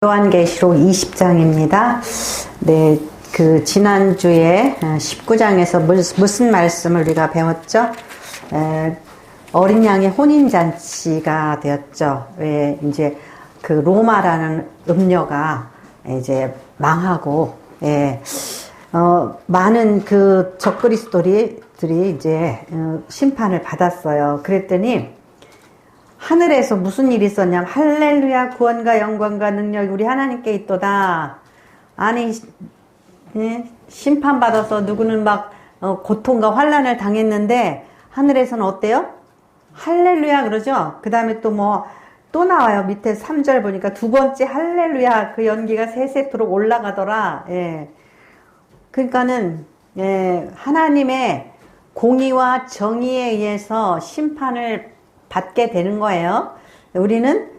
요한계시록 20장입니다. 네, 지난주에 19장에서 무슨 말씀을 우리가 배웠죠? 어린 양의 혼인잔치가 되었죠. 왜, 이제, 로마라는 음녀가 이제 망하고, 많은 적그리스도들이 이제, 심판을 받았어요. 그랬더니, 하늘에서 무슨 일이 있었냐면 할렐루야 구원과 영광과 능력이 우리 하나님께 있도다. 아니 심판받아서 누구는 막 고통과 환난을 당했는데 하늘에서는 어때요? 할렐루야 그러죠. 그 다음에 또 나와요. 밑에 3절 보니까 두 번째 할렐루야 그 연기가 세세토록 올라가더라. 그러니까는 하나님의 공의와 정의에 의해서 심판을 받게 되는 거예요. 우리는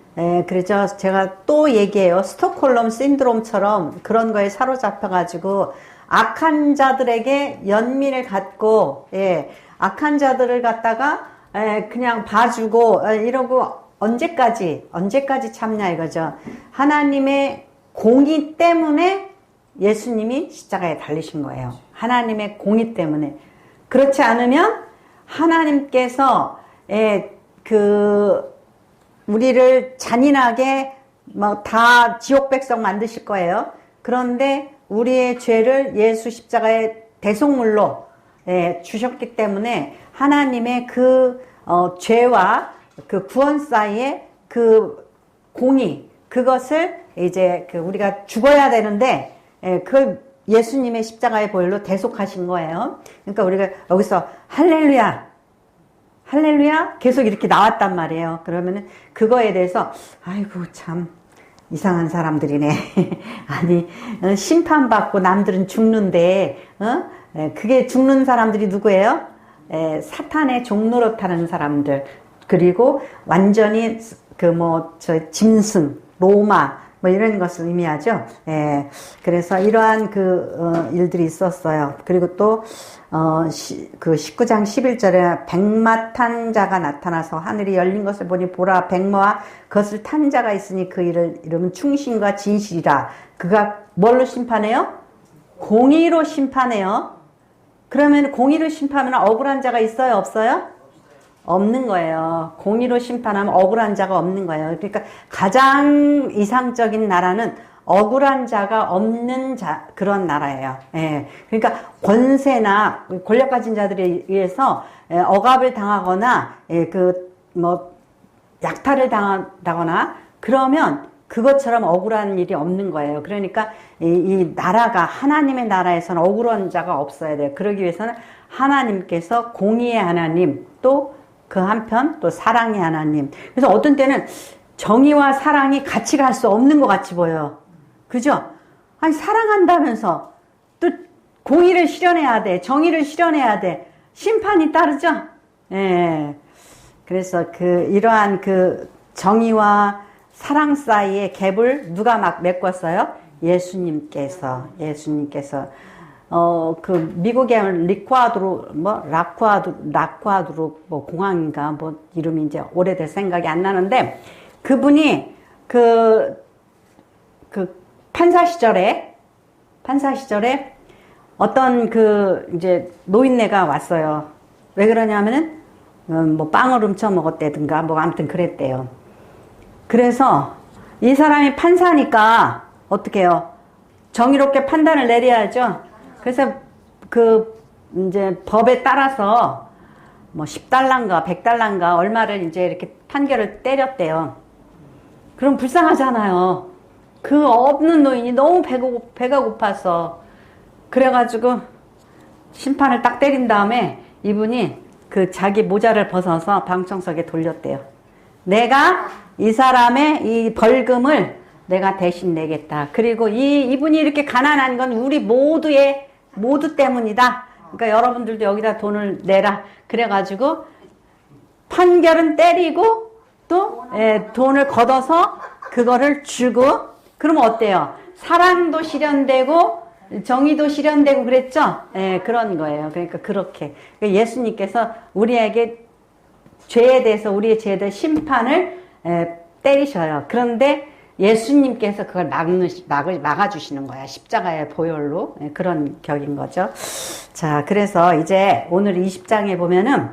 그렇죠. 제가 또 얘기해요. 스톡홀름 신드롬처럼 그런 거에 사로잡혀가지고 악한 자들에게 연민을 갖고 악한 자들을 갖다가 그냥 봐주고 이러고 언제까지 참냐 이거죠. 하나님의 공의 때문에 예수님이 십자가에 달리신 거예요. 하나님의 공의 때문에. 그렇지 않으면 하나님께서 우리를 잔인하게 다 지옥 백성 만드실 거예요. 그런데 우리의 죄를 예수 십자가의 대속물로 주셨기 때문에 하나님의 죄와 구원 사이에 공의, 그것을 이제 우리가 죽어야 되는데, 예수님의 십자가의 보혈로 대속하신 거예요. 그러니까 우리가 여기서 할렐루야 계속 이렇게 나왔단 말이에요. 그러면은 그거에 대해서 아이고 참 이상한 사람들이네. 아니 심판받고 남들은 죽는데 그게 죽는 사람들이 누구예요? 사탄의 종노릇하는 사람들, 그리고 완전히 짐승, 로마 이런 것을 의미하죠. 그래서 이러한 일들이 있었어요. 그리고 또 19장 11절에 백마 탄 자가 나타나서 하늘이 열린 것을 보니 보라 백마와 그것을 탄 자가 있으니 그 이름은 충신과 진실이라. 그가 뭘로 심판해요? 공의로 심판해요. 그러면 공의로 심판하면 억울한 자가 있어요? 없어요? 없는 거예요. 공의로 심판하면 억울한 자가 없는 거예요. 그러니까 가장 이상적인 나라는 억울한 자가 없는 그런 나라예요. 그러니까 권세나 권력 가진 자들에 의해서 억압을 당하거나 약탈을 당하거나 그러면 그것처럼 억울한 일이 없는 거예요. 그러니까 이 나라가, 하나님의 나라에서는 억울한 자가 없어야 돼요. 그러기 위해서는 하나님께서 공의의 하나님, 또 그 한편 또 사랑의 하나님. 그래서 어떤 때는 정의와 사랑이 같이 갈 수 없는 것 같이 보여요. 그죠? 아니 사랑한다면서 또 공의를 실현해야 돼. 정의를 실현해야 돼. 심판이 따르죠? 그래서 이러한 정의와 사랑 사이의 갭을 누가 막 메꿨어요? 예수님께서. 미국의 라쿠아드루 공항인가 이름이 이제 오래될 생각이 안 나는데, 그분이 판사 시절에 어떤 이제 노인네가 왔어요. 왜 그러냐면은 빵을 훔쳐 먹었다든가 아무튼 그랬대요. 그래서 이 사람이 판사니까 어떻게 해요? 정의롭게 판단을 내려야죠. 그래서 이제 법에 따라서 10달러인가 100달러인가 얼마를 이제 이렇게 판결을 때렸대요. 그럼 불쌍하잖아요. 그 없는 노인이 너무 배가 고파서. 그래가지고 심판을 딱 때린 다음에 이분이 자기 모자를 벗어서 방청석에 돌렸대요. 내가 이 사람의 이 벌금을 내가 대신 내겠다. 그리고 이분이 이렇게 가난한 건 우리 모두 때문이다. 그러니까 여러분들도 여기다 돈을 내라. 그래가지고 판결은 때리고 또 돈을 걷어서 그거를 주고, 그러면 어때요? 사랑도 실현되고 정의도 실현되고 그랬죠? 그런 거예요. 그러니까 그렇게 예수님께서 우리에게 죄에 대해서, 우리의 죄에 대해 심판을 때리셔요. 그런데 예수님께서 그걸 막아주시는 거야. 십자가의 보혈로. 예, 그런 격인 거죠. 자, 그래서 이제 오늘 20장에 보면은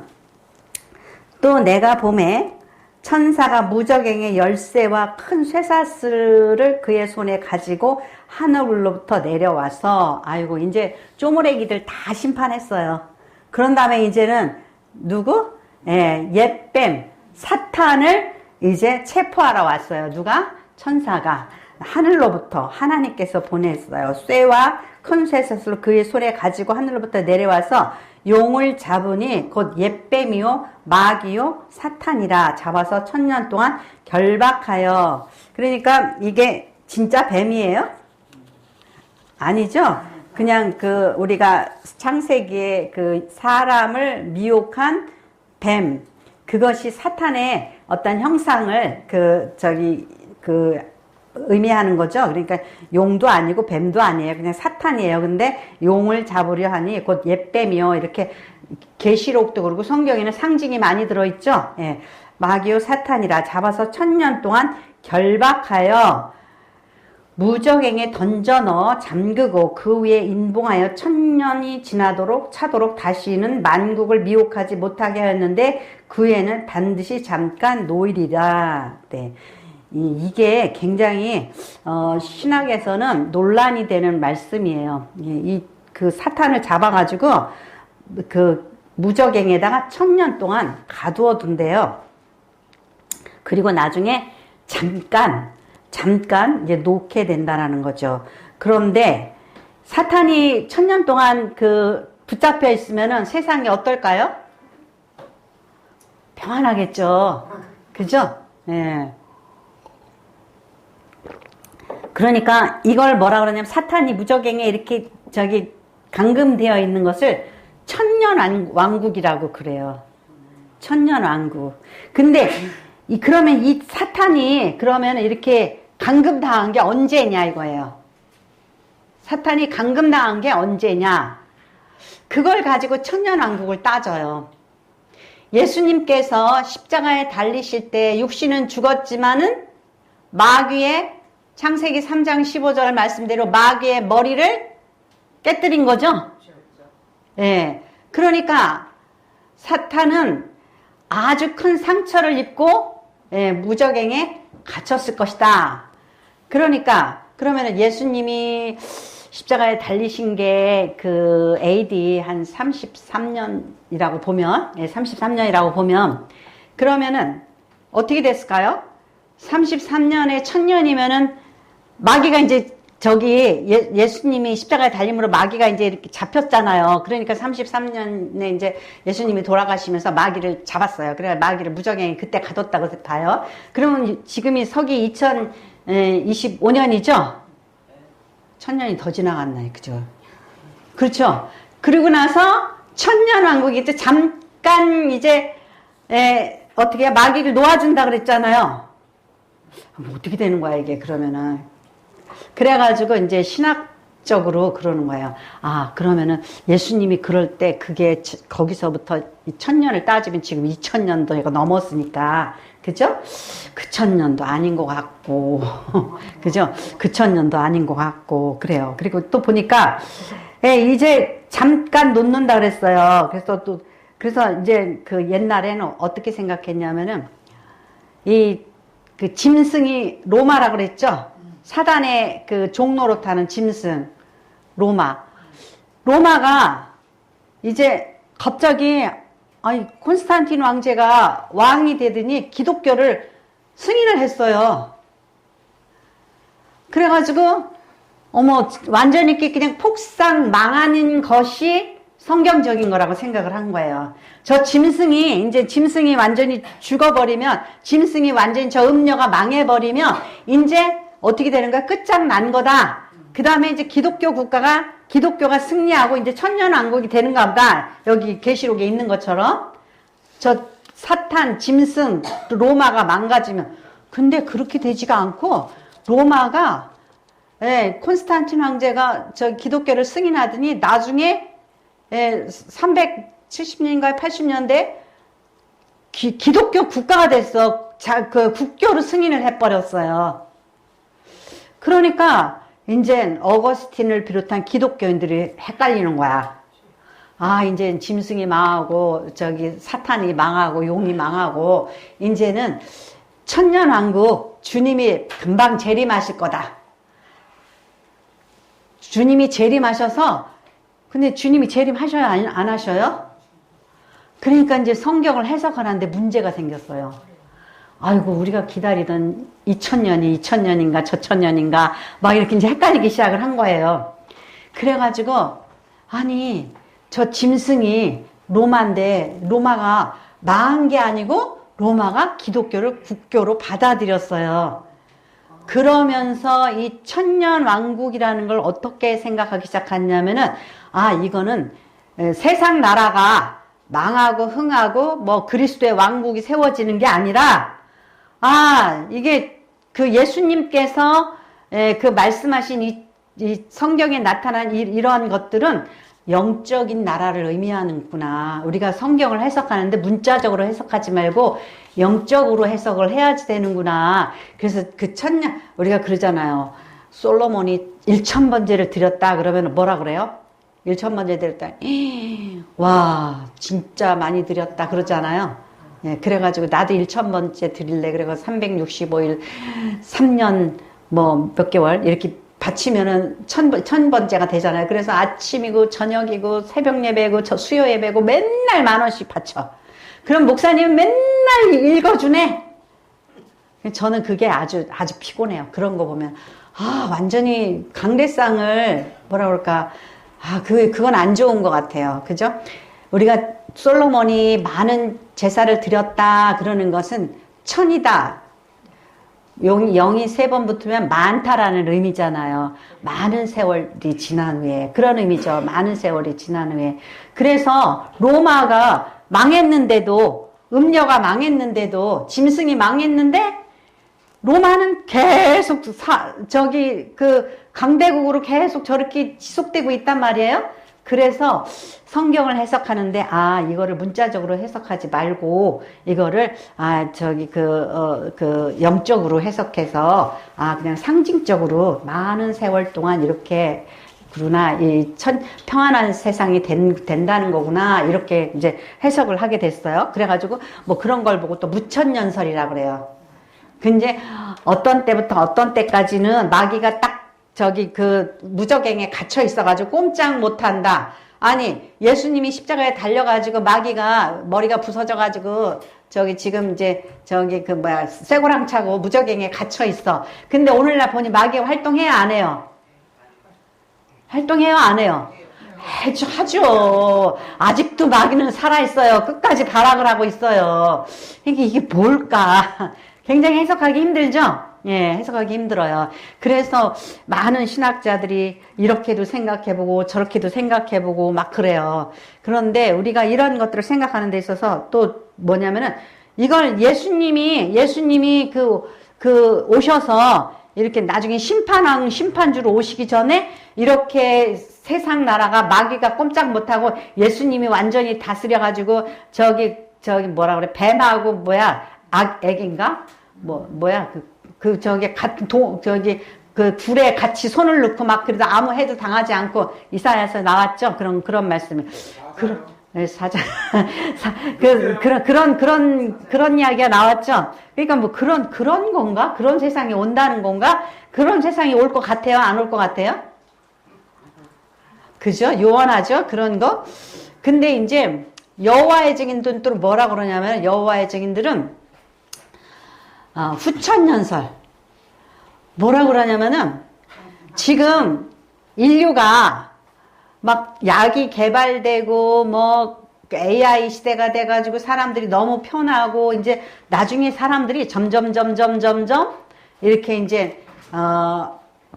또 내가 봄에 천사가 무저갱의 열쇠와 큰 쇠사슬을 그의 손에 가지고 하늘로부터 내려와서, 아이고, 이제 쪼무레기들 다 심판했어요. 그런 다음에 이제는 누구? 예, 옛뱀, 사탄을 이제 체포하러 왔어요. 누가? 천사가. 하늘로부터 하나님께서 보냈어요. 쇠와 큰 쇠사슬로 그의 손에 가지고 하늘로부터 내려와서 용을 잡으니 곧 옛뱀이요 마귀요 사탄이라 잡아서 1000년 동안 결박하여. 그러니까 이게 진짜 뱀이에요? 아니죠? 그냥 그 우리가 창세기에 그 사람을 미혹한 뱀, 그것이 사탄의 어떤 형상을 의미하는 거죠. 그러니까 용도 아니고 뱀도 아니에요. 그냥 사탄이에요. 근데 용을 잡으려 하니 곧 옛뱀이요. 이렇게 계시록도 그러고 성경에는 상징이 많이 들어있죠. 예. 마귀요 사탄이라 잡아서 1000년 동안 결박하여 무저갱에 던져 넣어 잠그고 그 위에 인봉하여 1000년이 차도록 다시는 만국을 미혹하지 못하게 하였는데 그 후에는 반드시 잠깐 노일이라. 네. 이게 굉장히 신학에서는 논란이 되는 말씀이에요. 그 사탄을 잡아가지고 그 무저갱에다가 1000년 동안 가두어 둔대요. 그리고 나중에 잠깐 이제 놓게 된다라는 거죠. 그런데 사탄이 1000년 동안 그 붙잡혀 있으면은 세상이 어떨까요? 평안하겠죠. 그죠? 예. 그러니까 이걸 뭐라 그러냐면 사탄이 무저갱에 이렇게 감금되어 있는 것을 1000년 왕국이라고 그래요. 1000년 왕국. 근데 그러면 이 사탄이 그러면 이렇게 감금당한 게 언제냐 이거예요. 사탄이 감금당한 게 언제냐. 그걸 가지고 1000년 왕국을 따져요. 예수님께서 십자가에 달리실 때 육신은 죽었지만은 마귀의 창세기 3장 15절 말씀대로 마귀의 머리를 깨뜨린 거죠. 예. 그러니까 사탄은 아주 큰 상처를 입고 무저갱에 갇혔을 것이다. 그러니까 그러면은 예수님이 십자가에 달리신 게 그 AD 한 33년이라고 보면 33년이라고 보면 그러면은 어떻게 됐을까요? 33년에 1000년이면은 마귀가 이제 예수님이 십자가에 달림으로 마귀가 이제 이렇게 잡혔잖아요. 그러니까 33년에 이제 예수님이 돌아가시면서 마귀를 잡았어요. 그래 마귀를 무저갱에 그때 가뒀다고 봐요. 그러면 지금이 서기 2025년이죠? 1000년이 더 지나갔나요? 그죠? 그렇죠? 그리고 나서 1000년 왕국이 이제 잠깐 이제 어떻게 마귀를 놓아준다 그랬잖아요. 어떻게 되는 거야 이게 그러면은. 그래가지고 이제 신학적으로 그러는 거예요. 아, 그러면은 예수님이 그럴 때 그게 거기서부터 1000년을 따지면 지금 2000년도가 넘었으니까, 그죠? 그 1000년도 아닌 것 같고, 그죠? 그 1000년도 아닌 것 같고, 그래요. 그리고 또 보니까, 이제 잠깐 놓는다 그랬어요. 그래서 이제 그 옛날에는 어떻게 생각했냐면은, 그 짐승이 로마라 그랬죠? 사단의 그 종로로 타는 짐승, 로마가 이제 갑자기, 콘스탄틴 왕제가 왕이 되더니 기독교를 승인을 했어요. 그래가지고, 완전히 그냥 폭삭 망하는 것이 성경적인 거라고 생각을 한 거예요. 저 짐승이 완전히 죽어버리면, 짐승이 완전히 저 음녀가 망해버리면, 이제 어떻게 되는 거야? 끝장난 거다. 그 다음에 이제 기독교가 승리하고 이제 1000년 왕국이 되는가 보다. 여기 계시록에 있는 것처럼. 저 사탄, 짐승, 로마가 망가지면. 근데 그렇게 되지가 않고, 로마가, 콘스탄틴 황제가 저 기독교를 승인하더니 나중에 370년인가 80년대 기독교 국가가 됐어. 그 국교를 승인을 해버렸어요. 그러니까 이제 어거스틴을 비롯한 기독교인들이 헷갈리는 거야. 아, 이제 짐승이 망하고 저기 사탄이 망하고 용이 망하고 이제는 천년왕국 주님이 금방 재림하실 거다. 주님이 재림하셔서, 근데 주님이 재림하셔요? 안 하셔요? 그러니까 이제 성경을 해석하는데 문제가 생겼어요. 아이고, 우리가 기다리던 2000년이 2000년인가 저천년인가 막 이렇게 이제 헷갈리기 시작을 한 거예요. 그래가지고, 아니, 저 짐승이 로마인데, 로마가 망한 게 아니고, 로마가 기독교를 국교로 받아들였어요. 그러면서 이 천년 왕국이라는 걸 어떻게 생각하기 시작했냐면은, 아, 이거는 세상 나라가 망하고 흥하고 뭐 그리스도의 왕국이 세워지는 게 아니라, 아, 이게 그 예수님께서 그 말씀하신 이 성경에 나타난 이러한 것들은 영적인 나라를 의미하는구나. 우리가 성경을 해석하는데 문자적으로 해석하지 말고 영적으로 해석을 해야지 되는구나. 그래서 그 천년, 우리가 그러잖아요. 솔로몬이 1000번제를 드렸다 그러면 뭐라 그래요? 1000번제 드렸다. 와, 진짜 많이 드렸다 그러잖아요. 예, 그래가지고 나도 1000번째 드릴래. 그래서 365일, 3년 뭐 몇 개월 이렇게 바치면은 1000번째가 되잖아요. 그래서 아침이고 저녁이고 새벽 예배고 수요 예배고 맨날 10,000원씩 바쳐. 그럼 목사님은 맨날 읽어주네. 저는 그게 아주 피곤해요. 그런 거 보면 아, 완전히 강대상을 뭐라 그럴까, 아, 그건 안 좋은 것 같아요. 그죠? 우리가 솔로몬이 많은 제사를 드렸다 그러는 것은 천이다. 영이 3번 붙으면 많다라는 의미잖아요. 많은 세월이 지난 후에. 그런 의미죠. 많은 세월이 지난 후에. 그래서 로마가 망했는데도, 음녀가 망했는데도, 짐승이 망했는데, 로마는 계속 강대국으로 계속 저렇게 지속되고 있단 말이에요. 그래서 성경을 해석하는데, 아, 이거를 문자적으로 해석하지 말고, 이거를, 영적으로 해석해서, 아, 그냥 상징적으로 많은 세월 동안 이렇게, 그러나, 평안한 세상이 된다는 거구나, 이렇게 이제 해석을 하게 됐어요. 그래가지고, 뭐 그런 걸 보고 또 무천년설이라고 그래요. 근데 어떤 때부터 어떤 때까지는 마귀가 딱 무적행에 gat혀 있어가지고 꼼짝 못한다. 아니, 예수님이 십자가에 달려가지고 마귀가 머리가 부서져가지고 지금 쇠고랑 차고 무적행에 gat혀 있어. 근데 오늘날 보니 마귀가 활동해야 안 해요? 활동해요, 안 해요? 하죠. 아직도 마귀는 살아있어요. 끝까지 발악을 하고 있어요. 이게 뭘까? 굉장히 해석하기 힘들죠? 예, 해석하기 힘들어요. 그래서 많은 신학자들이 이렇게도 생각해보고 저렇게도 생각해보고 막 그래요. 그런데 우리가 이런 것들을 생각하는 데 있어서 또 뭐냐면은 이걸 예수님이 오셔서 이렇게 나중에 심판주로 오시기 전에 이렇게 세상 나라가 마귀가 꼼짝 못하고 예수님이 완전히 다스려가지고 뭐라 그래, 뱀하고 액인가? 그 불에 같이 손을 넣고 막 그래도 아무 해도 당하지 않고 이사야에서 나왔죠. 그런 말씀이. 그런 이야기가 나왔죠. 그러니까 뭐 그런 건가? 그런 세상이 온다는 건가? 그런 세상이 올 것 같아요? 안 올 것 같아요? 그죠? 요원하죠? 그런 거. 근데 이제 여호와의 증인들은 또 뭐라 그러냐면 여호와의 증인들은 후천년설. 뭐라 그러냐면은, 지금 인류가 막 약이 개발되고, 뭐, AI 시대가 돼가지고 사람들이 너무 편하고, 이제 나중에 사람들이 점점, 이렇게 이제,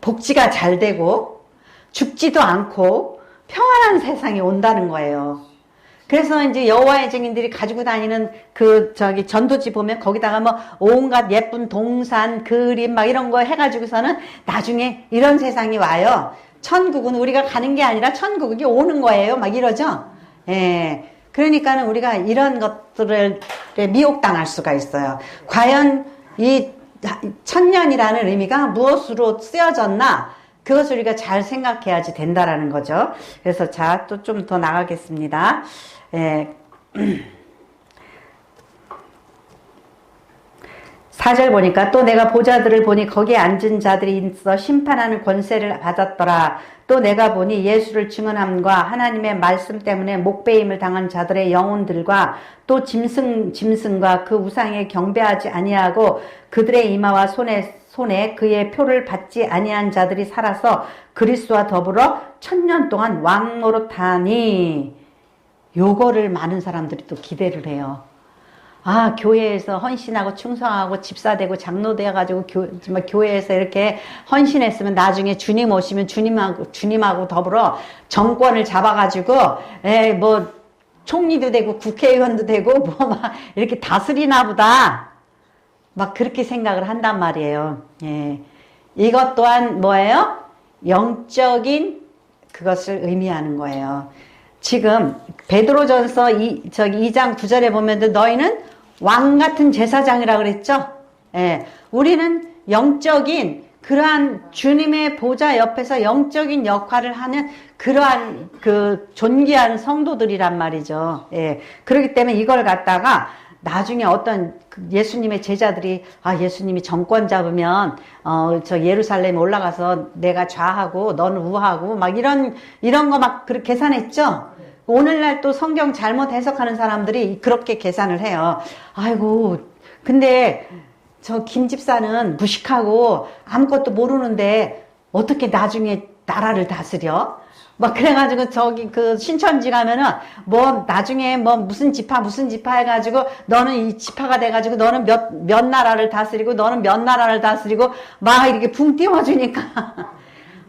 복지가 잘 되고, 죽지도 않고, 평안한 세상이 온다는 거예요. 그래서 이제 여호와의 증인들이 가지고 다니는 전도지 보면 거기다가 뭐 온갖 예쁜 동산, 그림 막 이런 거 해가지고서는 나중에 이런 세상이 와요. 천국은 우리가 가는 게 아니라 천국이 오는 거예요. 막 이러죠. 예. 그러니까는 우리가 이런 것들을 미혹당할 수가 있어요. 과연 이 천년이라는 의미가 무엇으로 쓰여졌나? 그것을 우리가 잘 생각해야지 된다라는 거죠. 그래서 자, 또 좀 더 나가겠습니다. 예. 4절 보니까 또 내가 보좌들을 보니 거기에 앉은 자들이 있어 심판하는 권세를 받았더라. 또 내가 보니 예수를 증언함과 하나님의 말씀 때문에 목배임을 당한 자들의 영혼들과 또 짐승과 그 우상에 경배하지 아니하고 그들의 이마와 손에 그의 표를 받지 아니한 자들이 살아서 그리스도와 더불어 1000년 동안 왕노릇하니. 요거를 많은 사람들이 또 기대를 해요. 아, 교회에서 헌신하고 충성하고 집사되고 장로되어가지고 교회에서 이렇게 헌신했으면 나중에 주님 오시면 주님하고 더불어 정권을 잡아가지고, 뭐, 총리도 되고 국회의원도 되고, 뭐, 막, 이렇게 다스리나 보다. 막 그렇게 생각을 한단 말이에요. 예. 이것 또한 뭐예요? 영적인 그것을 의미하는 거예요. 지금 베드로전서 2장 9절에 보면 너희는 왕 같은 제사장이라고 그랬죠? 예. 우리는 영적인 그러한 주님의 보좌 옆에서 영적인 역할을 하는 그러한 그 존귀한 성도들이란 말이죠. 예. 그렇기 때문에 이걸 갖다가 나중에 어떤 예수님의 제자들이 예수님이 정권 잡으면 저 예루살렘에 올라가서 내가 좌하고 너는 우하고 막 이런 거 막 그렇게 계산했죠. 오늘날 또 성경 잘못 해석하는 사람들이 그렇게 계산을 해요. 아이고, 근데 저 김 집사는 무식하고 아무것도 모르는데 어떻게 나중에 나라를 다스려? 막 그래가지고 저기 그 신천지 가면은 뭐 나중에 뭐 무슨 지파 해가지고 너는 이 지파가 돼가지고 너는 몇 나라를 다스리고 너는 몇 나라를 다스리고 막 이렇게 붕 띄워주니까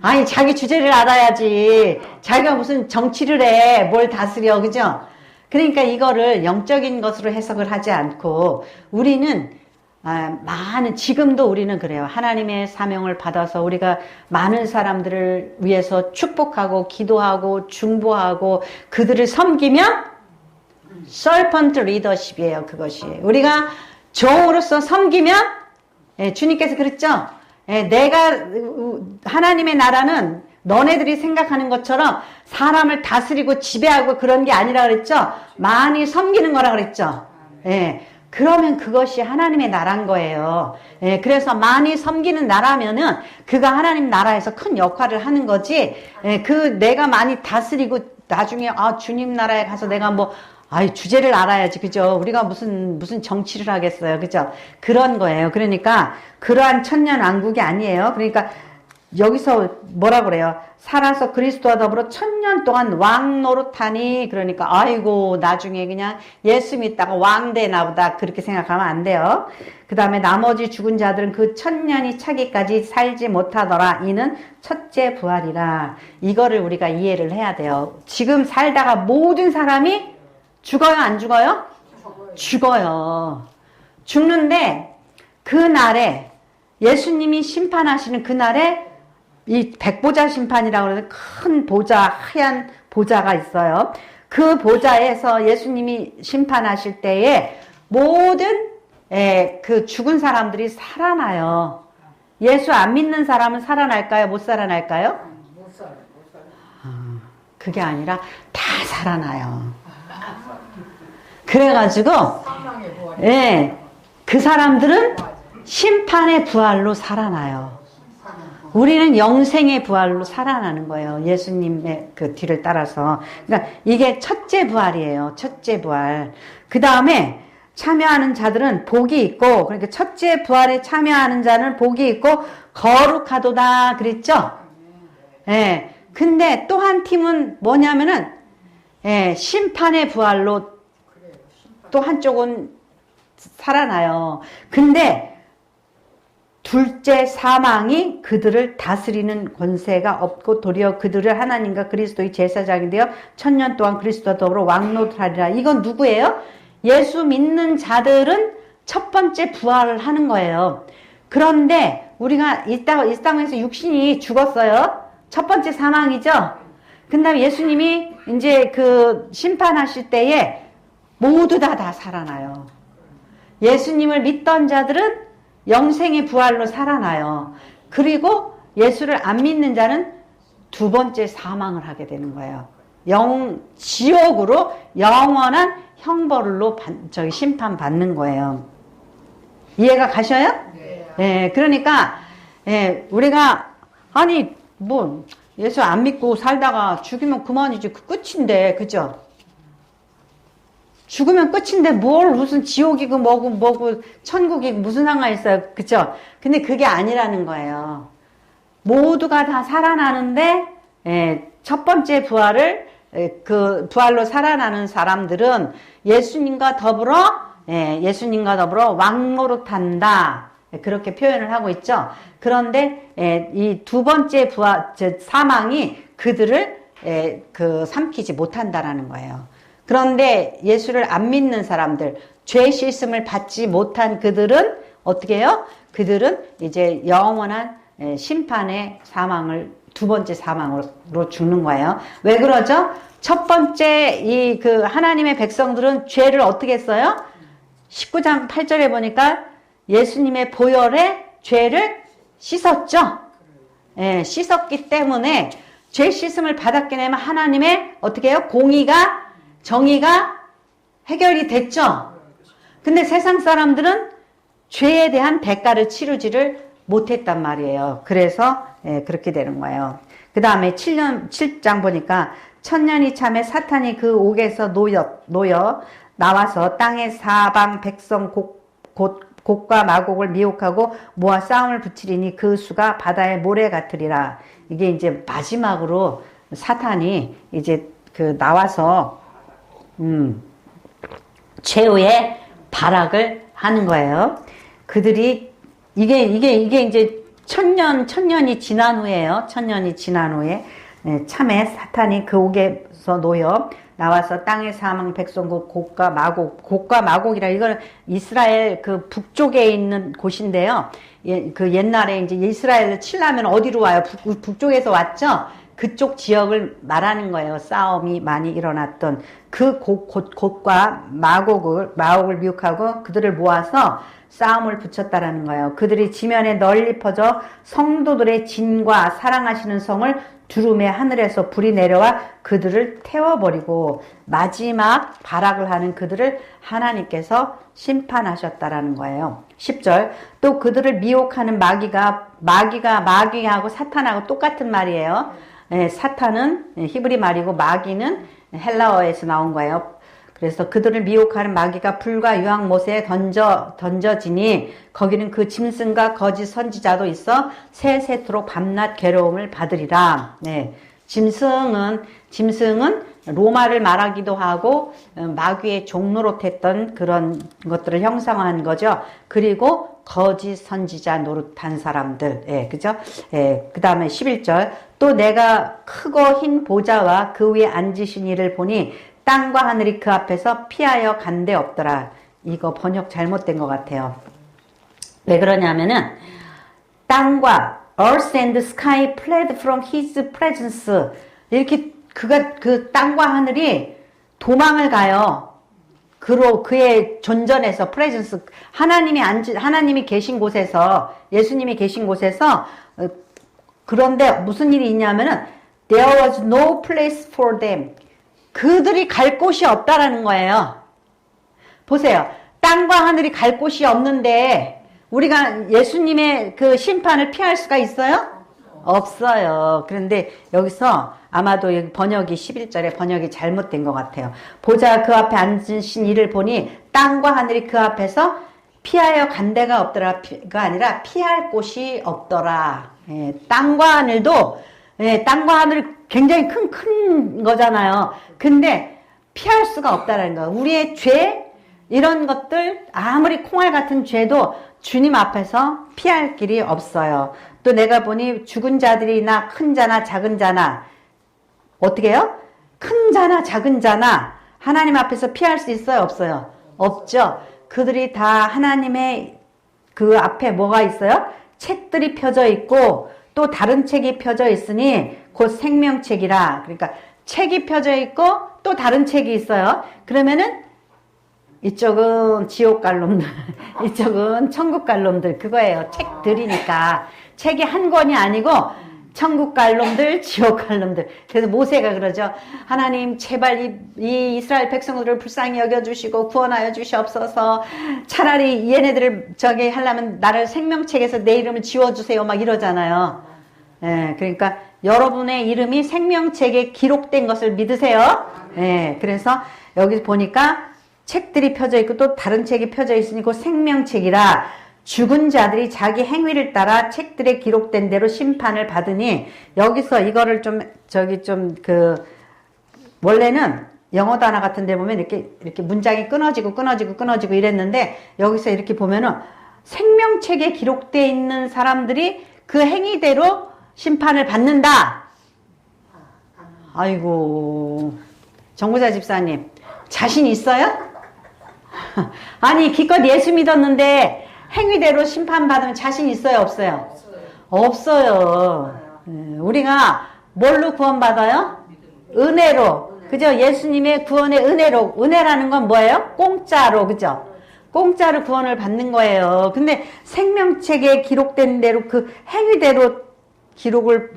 아니 자기 주제를 알아야지. 자기가 무슨 정치를 해. 뭘 다스려. 그죠? 그러니까 이거를 영적인 것으로 해석을 하지 않고 우리는 지금도 우리는 그래요. 하나님의 사명을 받아서 우리가 많은 사람들을 위해서 축복하고 기도하고 중보하고 그들을 섬기면 servant leadership이에요. 그것이. 우리가 종으로서 섬기면 주님께서 그랬죠? 내가 하나님의 나라는 너네들이 생각하는 것처럼 사람을 다스리고 지배하고 그런 게 아니라 그랬죠. 많이 섬기는 거라 그랬죠. 그러면 그것이 하나님의 나라인 거예요. 그래서 많이 섬기는 나라면은 그가 하나님 나라에서 큰 역할을 하는 거지. 내가 많이 다스리고 나중에 주님 나라에 가서 내가 뭐 주제를 알아야지. 그죠? 우리가 무슨 정치를 하겠어요. 그죠? 그런 거예요. 그러니까, 그러한 천년왕국이 아니에요. 그러니까, 여기서 뭐라 그래요? 살아서 그리스도와 더불어 1000년 동안 왕 노릇하니, 그러니까, 아이고, 나중에 그냥 예수 믿다가 왕 되나 보다. 그렇게 생각하면 안 돼요. 그 다음에 나머지 죽은 자들은 그 1000년이 차기까지 살지 못하더라. 이는 첫째 부활이라. 이거를 우리가 이해를 해야 돼요. 지금 살다가 모든 사람이 죽어요, 안 죽어요? 죽어요. 죽는데 그날에 예수님이 심판하시는 그날에 이 백보자 심판이라고 해서 큰 보좌, 하얀 보좌가 있어요. 그 보좌에서 예수님이 심판하실 때에 모든 그 죽은 사람들이 살아나요. 예수 안 믿는 사람은 살아날까요? 못 살아날까요? 못 살아. 그게 아니라 다 살아나요. 그래가지고, 그 사람들은 심판의 부활로 살아나요. 우리는 영생의 부활로 살아나는 거예요. 예수님의 그 뒤를 따라서. 그러니까 이게 첫째 부활이에요. 첫째 부활. 그 다음에 참여하는 자들은 복이 있고, 그러니까 첫째 부활에 참여하는 자는 복이 있고, 거룩하도다. 그랬죠? 근데 또 한 팀은 뭐냐면은, 심판의 부활로 또 한쪽은 살아나요. 근데 둘째 사망이 그들을 다스리는 권세가 없고 도리어 그들을 하나님과 그리스도의 제사장이 되어 1000년 동안 그리스도와 더불어 왕노릇하리라. 이건 누구예요? 예수 믿는 자들은 첫 번째 부활을 하는 거예요. 그런데 우리가 이 땅에서 육신이 죽었어요. 첫 번째 사망이죠. 그 다음에 예수님이 이제 그 심판하실 때에 모두 다 살아나요. 예수님을 믿던 자들은 영생의 부활로 살아나요. 그리고 예수를 안 믿는 자는 두 번째 사망을 하게 되는 거예요. 지옥으로 영원한 형벌로 심판받는 거예요. 이해가 가셔요? 네. 그러니까 우리가 아니 뭐 예수 안 믿고 살다가 죽으면 그만이지, 그 끝인데, 그죠? 죽으면 끝인데 뭘 무슨 지옥이고 뭐고 천국이고 무슨 상관이 있어요, 그죠? 근데 그게 아니라는 거예요. 모두가 다 살아나는데 첫 번째 부활을 그 부활로 살아나는 사람들은 예수님과 더불어 왕노릇한다, 그렇게 표현을 하고 있죠. 그런데 이 두 번째 부활, 사망이 그들을 삼키지 못한다라는 거예요. 그런데 예수를 안 믿는 사람들, 죄 씻음을 받지 못한 그들은 어떻게 해요? 그들은 이제 영원한 심판의 두 번째 사망으로 죽는 거예요. 왜 그러죠? 첫 번째 하나님의 백성들은 죄를 어떻게 했어요? 19장 8절에 보니까 예수님의 보혈에 죄를 씻었죠. 씻었기 때문에 죄 씻음을 받았기 때문에 하나님의 어떻게 해요? 정의가 해결이 됐죠. 근데 세상 사람들은 죄에 대한 대가를 치르지를 못했단 말이에요. 그래서 그렇게 되는 거예요. 그 다음에 7장 보니까 천년이 참에 사탄이 그 옥에서 놓여 나와서 땅의 사방 백성 곡과 마곡을 미혹하고 모아 싸움을 붙이리니 그 수가 바다의 모래 같으리라. 이게 이제 마지막으로 사탄이 이제 나와서 최후의 발악을 하는 거예요. 그들이 이게 이제 천년이 지난 후에요. 천년이 지난 후에 참에 사탄이 그 옥에서 놓여 나와서 땅의 사망 백성국 곡과 마곡이라, 이거는 이스라엘 그 북쪽에 있는 곳인데요. 그 옛날에 이제 이스라엘을 치려면 어디로 와요? 북쪽에서 왔죠? 그쪽 지역을 말하는 거예요. 싸움이 많이 일어났던 그 곡과 마곡을 미혹하고 그들을 모아서 싸움을 붙였다라는 거예요. 그들이 지면에 널리 퍼져 성도들의 진과 사랑하시는 성을 두루매 하늘에서 불이 내려와 그들을 태워버리고 마지막 발악을 하는 그들을 하나님께서 심판하셨다라는 거예요. 10절, 또 그들을 미혹하는 마귀하고 사탄하고 똑같은 말이에요. 사탄은 히브리 말이고 마귀는 헬라어에서 나온 거예요. 그래서 그들을 미혹하는 마귀가 불과 유황못에 던져지니 거기는 그 짐승과 거짓 선지자도 있어 세세토록 밤낮 괴로움을 받으리라. 짐승은 로마를 말하기도 하고 마귀의 종노릇했던 그런 것들을 형상화한 거죠. 그리고 거짓 선지자 노릇한 사람들, 그죠? 그 다음에 11절, 또 내가 크고 흰 보좌와 그 위에 앉으신 이를 보니 땅과 하늘이 그 앞에서 피하여 간 데 없더라. 이거 번역 잘못된 것 같아요. 왜 그러냐면은 땅과 earth and sky fled from his presence, 이렇게 그 땅과 하늘이 도망을 가요. 그의 존전에서 presence, 하나님이 계신 곳에서, 예수님이 계신 곳에서. 그런데 무슨 일이 있냐면은 there was no place for them, 그들이 갈 곳이 없다라는 거예요. 보세요. 땅과 하늘이 갈 곳이 없는데 우리가 예수님의 그 심판을 피할 수가 있어요? 없어요. 그런데 여기서 아마도 번역이 11절에 번역이 잘못된 것 같아요. 보자 그 앞에 앉으신 이를 보니 땅과 하늘이 그 앞에서 피하여 간 데가 없더라가 아니라 피할 곳이 없더라. 땅과 하늘도, 땅과 하늘 굉장히 큰 거잖아요. 근데 피할 수가 없다라는 거예요. 우리의 죄, 이런 것들, 아무리 콩알 같은 죄도 주님 앞에서 피할 길이 없어요. 또 내가 보니 죽은 자들이나 큰 자나 작은 자나, 어떻게 해요? 큰 자나 작은 자나 하나님 앞에서 피할 수 있어요? 없어요? 없죠. 그들이 다 하나님의 그 앞에 뭐가 있어요? 책들이 펴져 있고 또 다른 책이 펴져 있으니 곧 생명책이라. 그러니까 책이 펴져 있고 또 다른 책이 있어요. 그러면은 이쪽은 지옥 갈 놈들, 이쪽은 천국 갈 놈들, 그거예요. 책 드리니까. 책이 한 권이 아니고, 천국 갈 놈들, 지옥 갈 놈들. 그래서 모세가 그러죠. 하나님, 제발 이 이스라엘 백성들을 불쌍히 여겨주시고, 구원하여 주시옵소서. 차라리 얘네들을 하려면 나를 생명책에서 내 이름을 지워주세요. 막 이러잖아요. 예, 그러니까 여러분의 이름이 생명책에 기록된 것을 믿으세요. 예, 그래서 여기 보니까 책들이 펴져 있고 또 다른 책이 펴져 있으니 그 생명책이라 죽은 자들이 자기 행위를 따라 책들에 기록된 대로 심판을 받으니 여기서 이거를 원래는 영어 단어 같은 데 보면 이렇게 문장이 끊어지고 이랬는데 여기서 이렇게 보면은 생명책에 기록되어 있는 사람들이 그 행위대로 심판을 받는다. 아이고, 정부자 집사님, 자신 있어요? 아니, 기껏 예수 믿었는데 행위대로 심판받으면 자신 있어요, 없어요? 없어요. 우리가 뭘로 구원받아요? 은혜로. 그죠? 예수님의 구원의 은혜로. 은혜라는 건 뭐예요? 공짜로, 그죠? 공짜로 구원을 받는 거예요. 근데 생명책에 기록된 대로 그 행위대로 기록을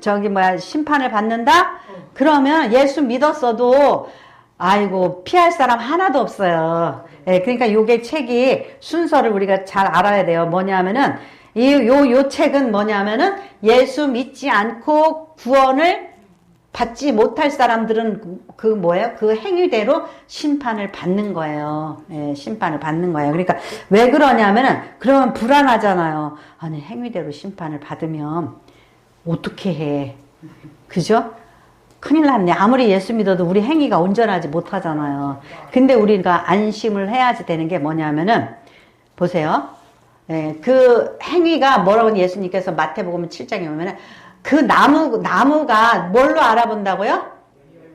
심판을 받는다? 그러면 예수 믿었어도 아이고 피할 사람 하나도 없어요. 예, 그러니까 요게 책이 순서를 우리가 잘 알아야 돼요. 뭐냐면은 요 책은 뭐냐면은 예수 믿지 않고 구원을 받지 못할 사람들은 그 행위대로 심판을 받는 거예요. 예, 심판을 받는 거예요. 그러니까 왜 그러냐면은 그러면 불안하잖아요. 아니 행위대로 심판을 받으면 어떻게 해? 그죠? 큰일 났네. 아무리 예수 믿어도 우리 행위가 온전하지 못하잖아요. 근데 우리가 안심을 해야지 되는 게 뭐냐면은 보세요. 예, 그 행위가 뭐라고 예수님께서 마태복음 7장에 보면은 그 나무가 뭘로 알아본다고요?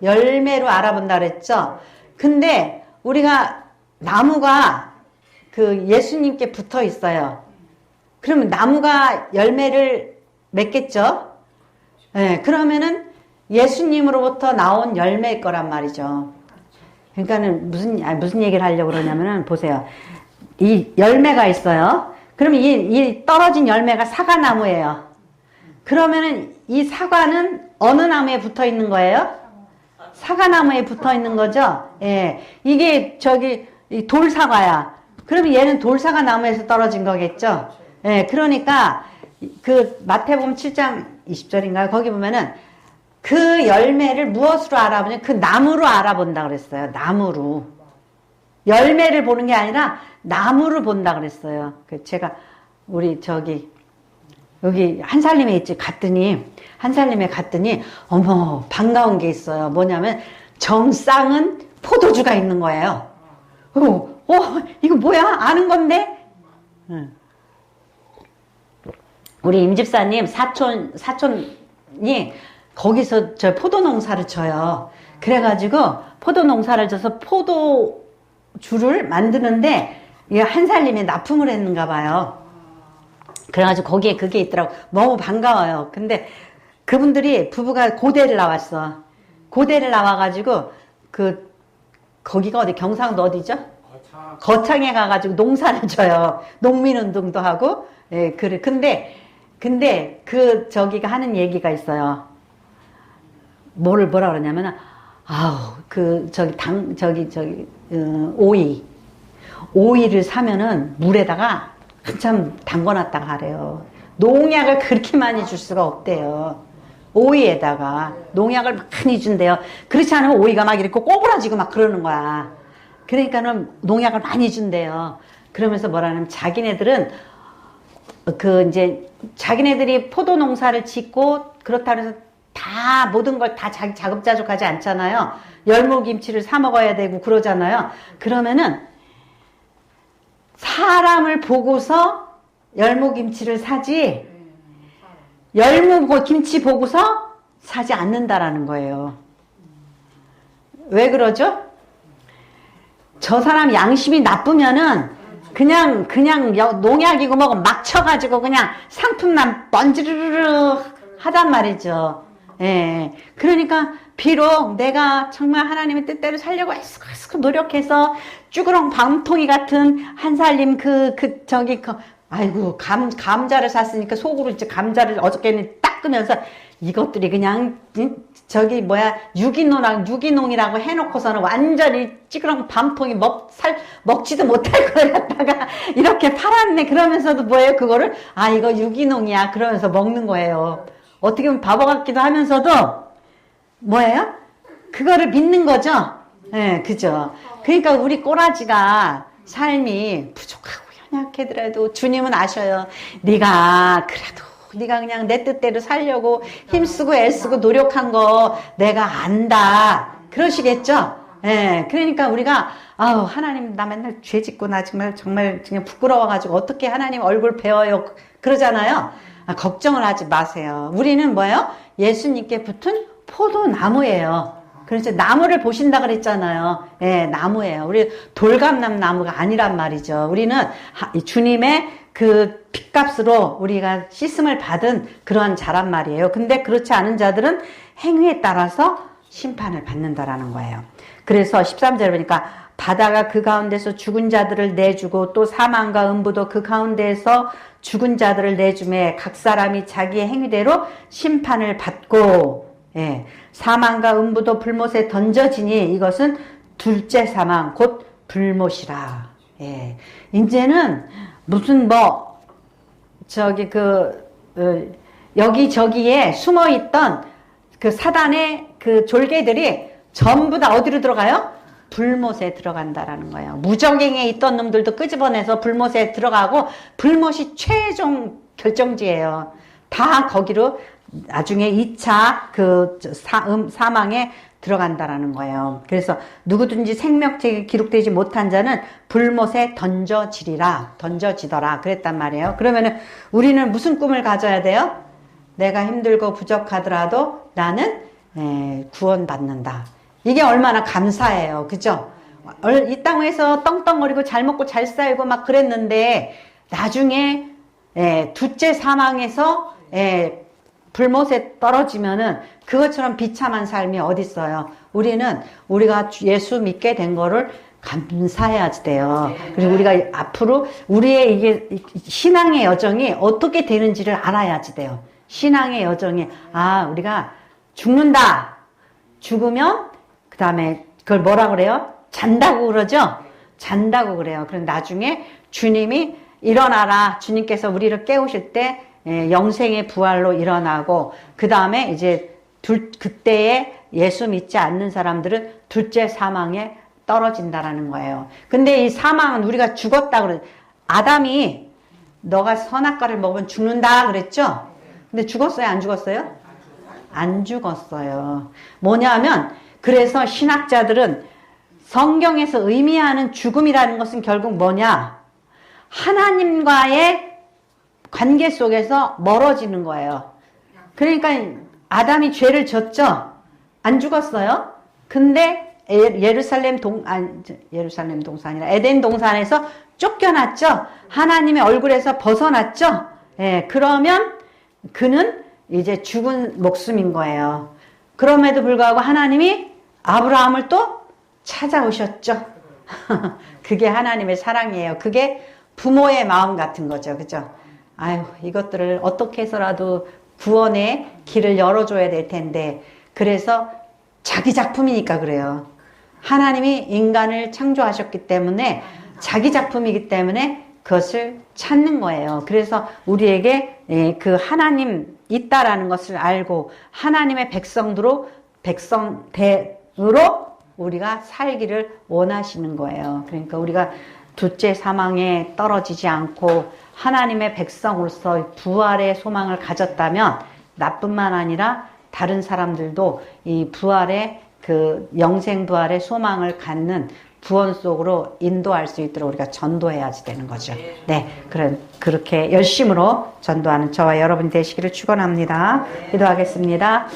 열매로 알아본다 그랬죠? 근데 우리가 나무가 그 예수님께 붙어 있어요. 그러면 나무가 열매를 맺겠죠? 예, 그러면은 예수님으로부터 나온 열매일 거란 말이죠. 그러니까는 무슨 얘기를 하려고 그러냐면은 보세요. 이 열매가 있어요. 그러면 이 떨어진 열매가 사과나무예요. 그러면은 이 사과는 어느 나무에 붙어 있는 거예요? 사과나무에 붙어 있는 거죠? 예. 이게 이 돌사과야. 그러면 얘는 돌사과 나무에서 떨어진 거겠죠? 예. 그러니까 그 마태복음 7장 20절인가요? 거기 보면은 그 열매를 무엇으로 알아보냐? 그 나무로 알아본다 그랬어요. 나무로. 열매를 보는 게 아니라 나무를 본다 그랬어요. 제가 우리 여기 한살림에 있지 한살림에 갔더니 어머 반가운 게 있어요. 뭐냐면 정쌍은 포도주가 있는 거예요. 이거 뭐야? 아는 건데? 우리 임집사님 사촌이 거기서 저 포도 농사를 져요. 그래가지고 포도 농사를 져서 포도주를 만드는데 한살림에 납품을 했는가 봐요. 그래가지고 거기에 그게 있더라고. 너무 반가워요. 근데 그분들이 부부가 고대를 나왔어. 고대를 나와가지고 거기가 어디 경상도 어디죠? 거창에 가가지고 농사를 져요. 농민운동도 하고. 예, 그래. 근데 저기가 하는 얘기가 있어요. 뭐라 그러냐면 오이를 사면은 물에다가 한참 담궈놨다가 하래요. 농약을 그렇게 많이 줄 수가 없대요. 오이에다가 농약을 많이 준대요. 그렇지 않으면 오이가 막 이렇게 꼬부라지고 막 그러는 거야. 그러니까는 농약을 많이 준대요. 그러면서 뭐라냐면 자기네들은 자기네들이 포도 농사를 짓고 그렇다 해서 다 모든 걸 다 자기 자급자족하지 않잖아요. 열무김치를 사 먹어야 되고 그러잖아요. 그러면은 사람을 보고서 열무김치를 사지 열무김치 보고서 사지 않는다라는 거예요. 왜 그러죠? 저 사람 양심이 나쁘면은 그냥 농약이고 뭐고 막 쳐가지고 그냥 상품만 번지르르 하단 말이죠. 예. 그러니까 비록 내가 정말 하나님의 뜻대로 살려고 애쓰고 노력해서 쭈그렁 밤통이 같은 한 살림 아이고, 감자를 샀으니까 속으로 이제 감자를 어저께는 닦으면서 이것들이 그냥, 유기농이라고 해놓고서는 완전히 찌그렁 밤통이 먹지도 못할 걸 갖다가 이렇게 팔았네. 그러면서도 뭐예요? 그거를, 이거 유기농이야. 그러면서 먹는 거예요. 어떻게 보면 바보 같기도 하면서도, 뭐예요? 그거를 믿는 거죠? 네, 그죠? 그러니까 우리 꼬라지가 삶이 부족하고 연약하더라도 주님은 아셔요. 네가 그냥 내 뜻대로 살려고 힘쓰고 애쓰고 노력한 거 내가 안다. 그러시겠죠? 예. 그러니까 우리가, 하나님, 나 맨날 죄 짓고 나 정말 그냥 부끄러워가지고 어떻게 하나님 얼굴 배워요? 그러잖아요. 걱정을 하지 마세요. 우리는 뭐예요? 예수님께 붙은 포도나무예요. 그래서 나무를 보신다 그랬잖아요. 예, 나무예요. 우리 돌감람 나무가 아니란 말이죠. 우리는 주님의 그 핏값으로 우리가 씻음을 받은 그러한 자란 말이에요. 근데 그렇지 않은 자들은 행위에 따라서 심판을 받는다라는 거예요. 그래서 13절에 보니까 바다가 그 가운데서 죽은 자들을 내주고 또 사망과 음부도 그 가운데에서 죽은 자들을 내주매 각 사람이 자기의 행위대로 심판을 받고, 예, 사망과 음부도 불못에 던져지니 이것은 둘째 사망 곧 불못이라. 예, 이제는 무슨 여기저기에 숨어있던 그 사단의 그 졸개들이 전부 다 어디로 들어가요? 불못에 들어간다라는 거예요. 무적행에 있던 놈들도 끄집어내서 불못에 들어가고, 불못이 최종 결정지예요. 다 거기로 나중에 2차 사망에 들어간다라는 거예요. 그래서 누구든지 생명책에 기록되지 못한 자는 불못에 던져지더라. 그랬단 말이에요. 그러면은 우리는 무슨 꿈을 가져야 돼요? 내가 힘들고 부족하더라도 나는 구원받는다. 이게 얼마나 감사해요. 그죠? 이 땅에서 떵떵거리고 잘 먹고 잘 살고 막 그랬는데 나중에 둘째 사망에서 불못에 떨어지면은 그것처럼 비참한 삶이 어딨어요. 우리가 예수 믿게 된 거를 감사해야지 돼요. 그리고 우리가 앞으로 우리의 이게 신앙의 여정이 어떻게 되는지를 알아야지 돼요. 신앙의 여정이, 우리가 죽는다. 죽으면 그 다음에 그걸 뭐라 그래요? 잔다고 그러죠? 잔다고 그래요. 그럼 나중에 주님이 일어나라. 주님께서 우리를 깨우실 때 영생의 부활로 일어나고, 그 다음에 이제 그때에 예수 믿지 않는 사람들은 둘째 사망에 떨어진다라는 거예요. 근데 이 사망은 우리가 죽었다 그래. 아담이 너가 선악과를 먹으면 죽는다 그랬죠? 근데 죽었어요? 안 죽었어요? 안 죽었어요. 뭐냐면, 그래서 신학자들은 성경에서 의미하는 죽음이라는 것은 결국 뭐냐? 하나님과의 관계 속에서 멀어지는 거예요. 그러니까 아담이 죄를 졌죠? 안 죽었어요? 근데 예루살렘 동산 아니라 에덴 동산에서 쫓겨났죠? 하나님의 얼굴에서 벗어났죠? 그러면 그는 이제 죽은 목숨인 거예요. 그럼에도 불구하고 하나님이 아브라함을 또 찾아오셨죠? 그게 하나님의 사랑이에요. 그게 부모의 마음 같은 거죠. 그죠? 이것들을 어떻게 해서라도 구원의 길을 열어줘야 될 텐데, 그래서 자기 작품이니까 그래요. 하나님이 인간을 창조하셨기 때문에 자기 작품이기 때문에 그것을 찾는 거예요. 그래서 우리에게 그 하나님 있다라는 것을 알고 하나님의 백성대로 우리가 살기를 원하시는 거예요. 그러니까 우리가 둘째 사망에 떨어지지 않고 하나님의 백성으로서 부활의 소망을 가졌다면 나뿐만 아니라 다른 사람들도 이 부활의 그 영생 부활의 소망을 갖는 구원 속으로 인도할 수 있도록 우리가 전도해야지 되는 거죠. 네, 그렇게 열심으로 전도하는 저와 여러분이 되시기를 축원합니다. 기도하겠습니다.